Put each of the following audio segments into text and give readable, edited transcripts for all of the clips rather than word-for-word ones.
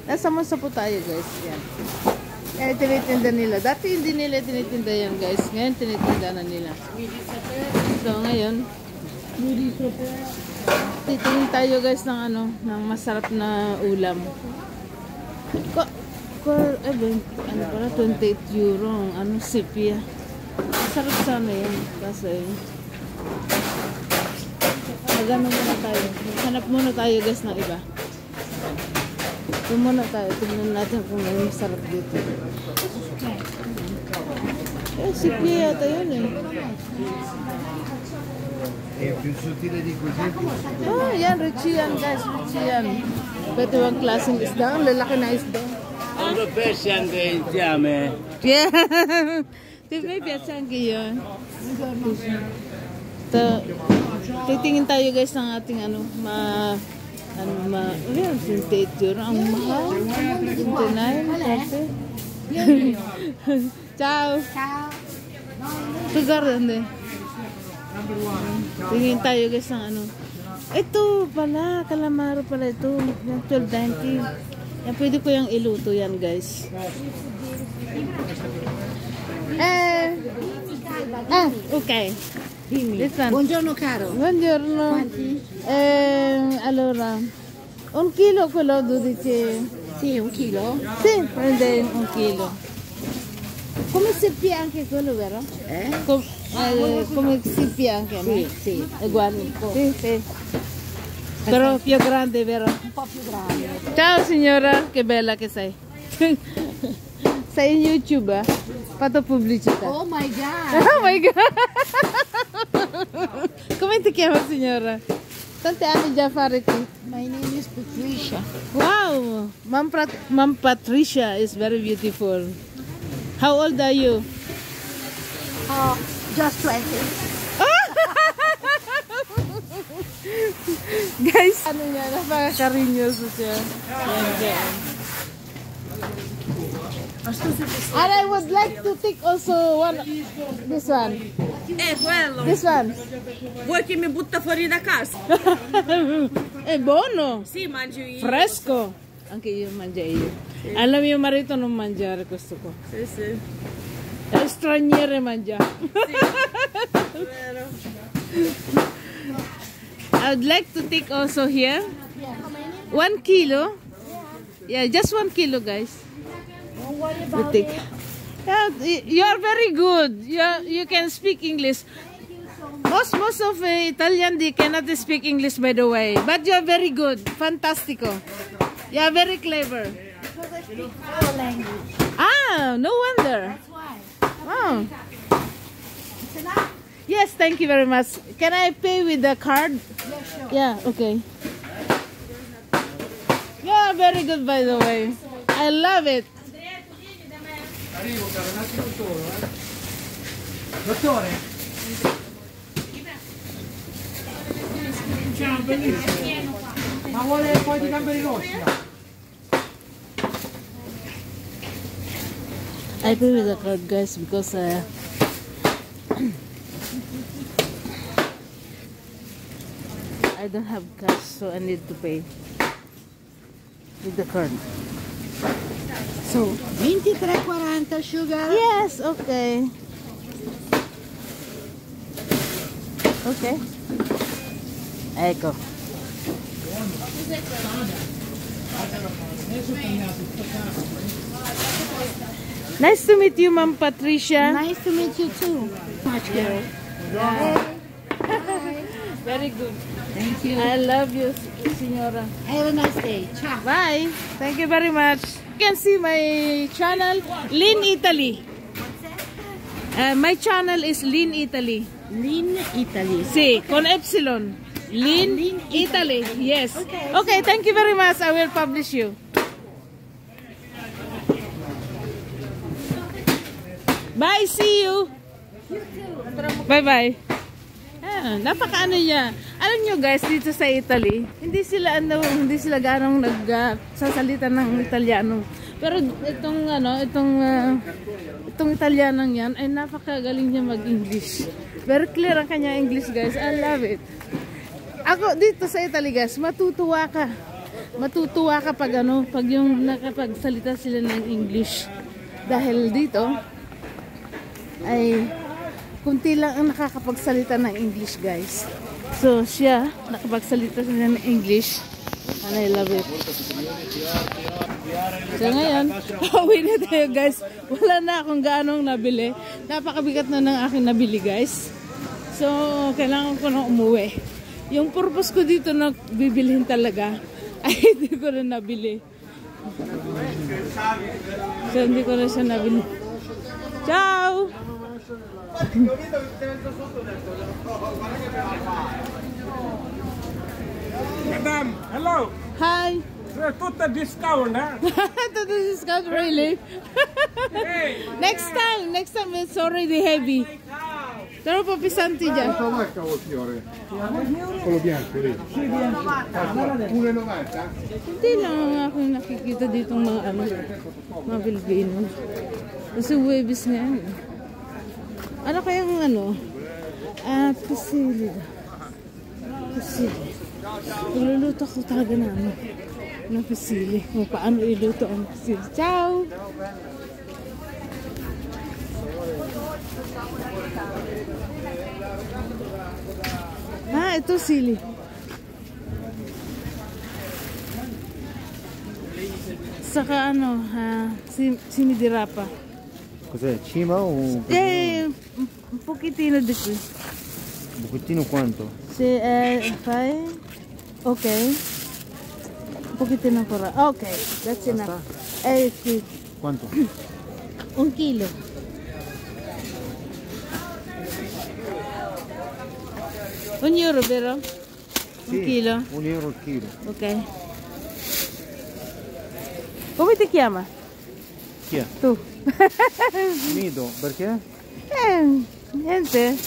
Nasa Monza po tayo guys. Yan. Eh, tinitinda nila. Dati hindi nila tinitinda yan guys. Ngayon tinitinda na nila. So ngayon, titingin tayo guys ng ano, ng masarap na ulam. Ano pala, 28 euro. Ano, sepia. Masarap sana yan. Kasi, magano muna tayo. Hanap muna tayo guys ng iba. Ito muna tayo. Tingnan natin kung may masarap dito. Eh, sepia yata yun eh. Più sottile di così. Oh, yan. Richie yan guys. Richie yan. Ito yung klaseng isda. Ang lalaki na isda. Quando pesce anche insieme. Yeah. Di ba piazza anche yun? Titingin tayo guys ng ating ano, yan, 28 euro. Ang mahal. 29, 30. Ciao. Ciao. Tugar din. Tingin tayo guys ng ano. Ito pala, calamaro pala ito. Yung 12.90. Yan, pwede ko yung iluto yan guys. Ok. Dimmi. One. Buongiorno caro. Buongiorno. Quanti? Allora, 1 chilo quello 12. Sì, 1 chilo? Sì, prende 1 chilo. Come seppia anche quello, vero? Come seppia anche, no? Sì, sì. Uguale. Sì, sì. Però più grande, vero? Un po' più grande. Ciao signora, che bella che sei. Sei in YouTube, eh? Fatto pubblicità. Oh my god. Oh my god. Come ti chiama signora? Tanti anni già fare qui. My name is Patricia. Wow, Mom Patricia is very beautiful. How old are you? Just 20. Guys, ano niya, napaka-karinyoso siya. Yan, yan. And I would like to take also this one. Quello. This one. Vuoi che mi butta fuori da casa? È buono. Sì, mangio io. Fresco. Anche io mangio io. Sì. Alam mio marito non mangiare questo qua. Sì, sì. È straniere mangia. Sì, vero. I would like to take also here 1 kilo. Yeah, just 1 kilo, guys. Don't worry about it. Yeah, you are very good. You can speak English. Most of Italian they cannot speak English, by the way. But you are very good. Fantastico. You are very clever. Because I speak 4 languages. Ah, no wonder. That's why. Oh. It's enough? Yes, thank you very much. Can I pay with the card? Yeah, sure. Yeah, okay. Yeah, very good, by the way. I love it. Arrivo, caro, un attimo solo, Dottore? Ciao, bellissimo. Ma vuole un po' di gamberi rossi? I pay with the card, guys, because I don't have cash, so I need to pay with the card. So, 23,40 sugar. Yes, okay. Okay. Ecco. Nice to meet you, Ma'am Patricia. Nice to meet you too. Much girl. Very good. Thank you. I love you, Signora. Have a nice day. Ciao. Bye. Thank you very much. You can see my channel, Lean Italy. My channel is Lean Italy. Lean Italy. Sí, con epsilon. Lean Italy. Yes. Okay, thank you very much. I will publish you. Bye, see you. Bye-bye. Napakaano niya. Alam nyo guys, dito sa Italy, hindi sila ganong nagsasalita ng Italiano. Pero itong Italianong yan ay napakagaling niya mag-English. Very clear ang kanya English, guys. I love it. Ako dito sa Italy, guys, matutuwa ka. matutuwa kapag pag yung nakapagsalita sila ng English. Dahil dito ay kunti lang ang nakakapagsalita ng English, guys. So siya nakapagsalita sila ng English and I love it. So ngayon, uwi na tayo, guys. Wala na akong gaanong nabili. Napakabigat na ng aking nabili, guys. So kailangan ko na umuwi. Yung purpose ko dito na bibilhin talaga ay hindi ko na nabili. So hindi ko na siya nabili. Ciao! Madam, hello. Hi! Tutto discount, huh? To the discount, really? Next time it's already heavy. Pero papisanti dyan. Come è cavolo fiore? Quello bianco lì. Sì, bianco. 1,90? Hindi lang ako nakikita dito mga mga Pilipino. Kasi Huwebes nga yan. Ano kayang pasili. Pasili. Iluluto ko talaga ng pasili. Kung paano iluto ang pasili. Ciao! Ito sili. Saka simidirapa. Cos'è? Cima o un pochettino di qui. Un pochettino quanto? Se fai? Ok. Un pochettino ancora. Ok, that's enough. Sì. Quanto? 1 chilo. €1, vero? Sì, 1 chilo? €1 il chilo. Ok. Come ti chiama? Chi è? Tu. Nido, perché? Niente.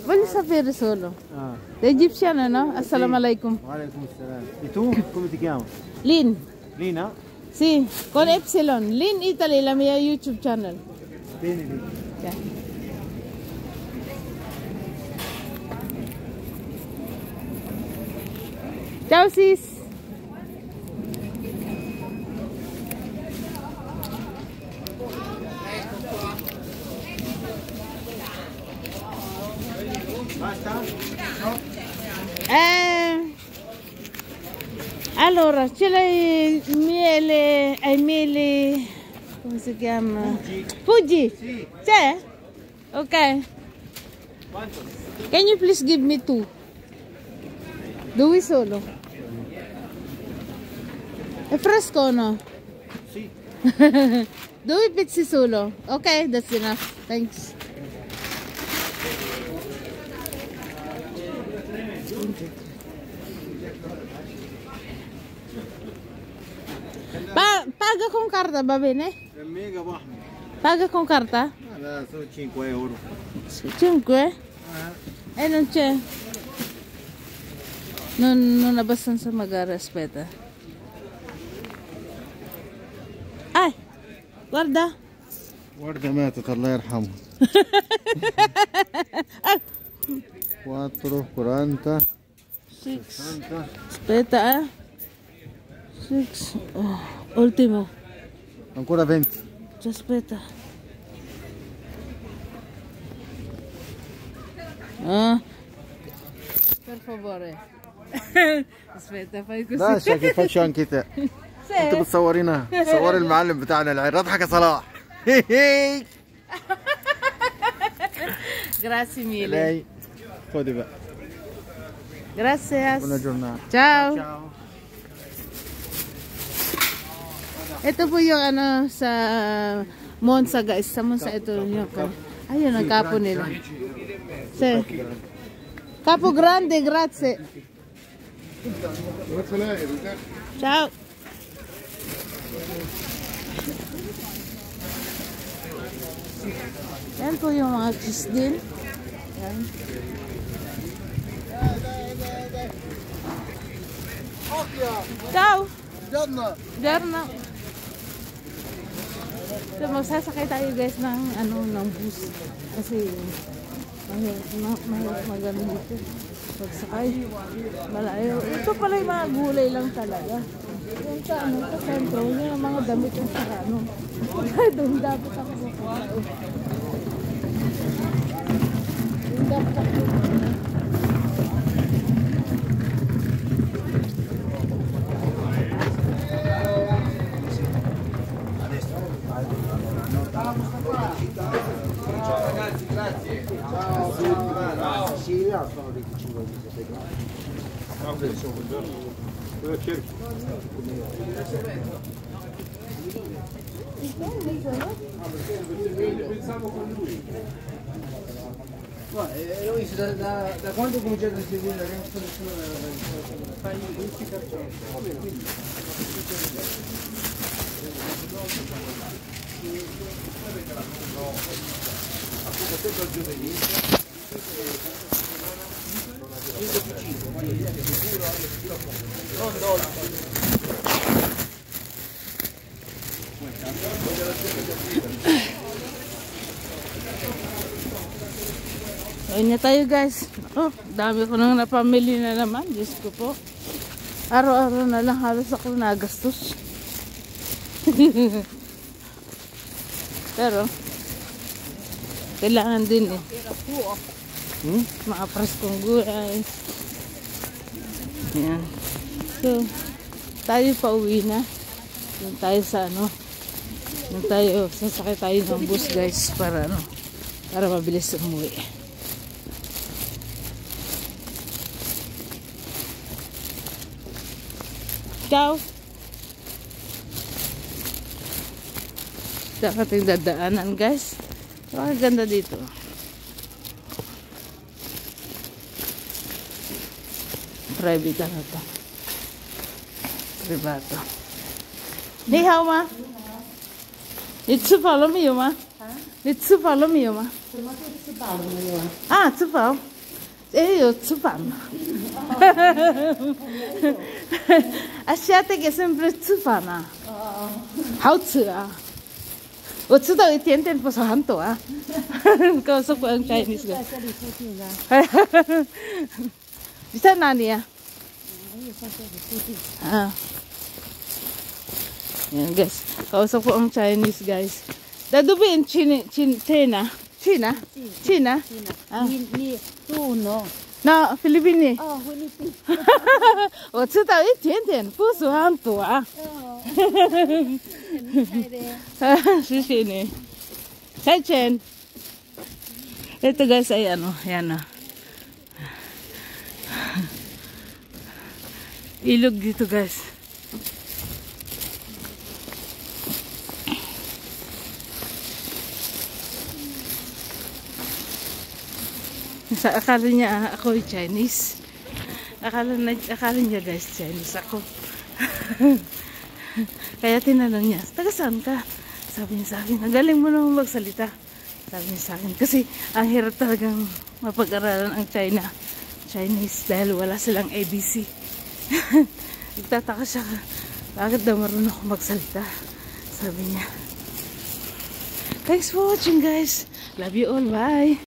Voglio sapere solo. Ah, L'egiziano, no? Assalamu alaikum. alaikum salam. E tu? Come ti chiami? Lin. Lina? Sì, con Epsilon. Lin Italy, la mia YouTube channel. Bene lì. Okay. Ciao sis. Allora, ce l'hai miele, come si chiama? Fuji? Sì. C'è? Ok. Can you please give me 2? 2 solo. È fresco o no? Sì. 2 pezzi solo. Ok, that's enough. Thanks. Paga con carta, va bene? È mega bahmo. Paga con carta? Sono €5. 5? Non c'è. Non abbastanza magari, aspetta. Guarda. Guarda ماتت الله يرحمه. 4, 40, 6. 60. Aspetta, 6. Oh, ultimo. Ancora 20. Aspetta. Per favore. Aspetta, fai così. lascia che faccio anche te. انت بتصورينا صور المعلم بتاعنا العين اضحك يا صلاح. Grazie mille. lei خدي بقى. Gracias. Buona giornata. Ciao. Ciao. Ito po yung sa Monza, guys. Sa Monza ito yung ayun ang kapo nila. Capo grande, grazie. Grazie a lei. Ciao. Yan po yung mga cheese din. Yan. Ciao. Buongiorno. So, magsasakay tayo guys ng bus. Kasi mahirap magano dito. Pagsakay. Malayo. Ito pala yung mga gulay lang talaga. Yung sa ano, sa sentro, yung mga damit yung sa ano. Doon dapat ako pupunta. Doon dapat ako pupunta. Sicilia sono 25 gradi. Lui da quando ho cominciato a seguire la fai 20 cartoni. Ayun na tayo guys. Oh, dami ko nang napamili na naman. Diyos ko po. Araw-araw na lang halos ako nagastos. Pero, kailangan din eh. Mga praskong gulay. Yan. So, tayo pa uwi na. Doon tayo sa ano. Doon tayo, sasakay tayo ng bus guys. Para ano, para mabilis umuwi. Ikaw? Dapat yung dadaanan guys. Ang ganda dito. Private ano to. Privato. Ni hao ma? 你吃饱了没有吗？你吃饱了没有吗？什么都吃饱了没有啊？啊，吃饱。哎，有吃饭吗？啊，夏天给是不是吃饭啊？好吃啊！我吃到一点点，不是很多啊。告诉我 Chinese 在这里附近的，你在哪里啊？我也在这里附近。Ah. Yan guys. Kausap ko ang Chinese guys. Dadubin China. China? China? Ah. 你不能 Na Philippines. 哦，菲律宾。我吃到一点点，不是很多啊。哦，很厉害的。谢谢你。再见。Ito guys ay ano, yan o. Ilog dito guys. Sa akala niya ako ay Chinese. Akala niya guys Chinese ako. Kaya tinanong niya, taga saan ka? Sabi niya sa akin, ang galing mo naman magsalita. Sabi niya sa akin, kasi ang hirap talagang mapag-aralan ang Chinese dahil wala silang ABC. Nagtataka siya, bakit daw marunong ako magsalita? Sabi niya. Thanks for watching guys. Love you all. Bye.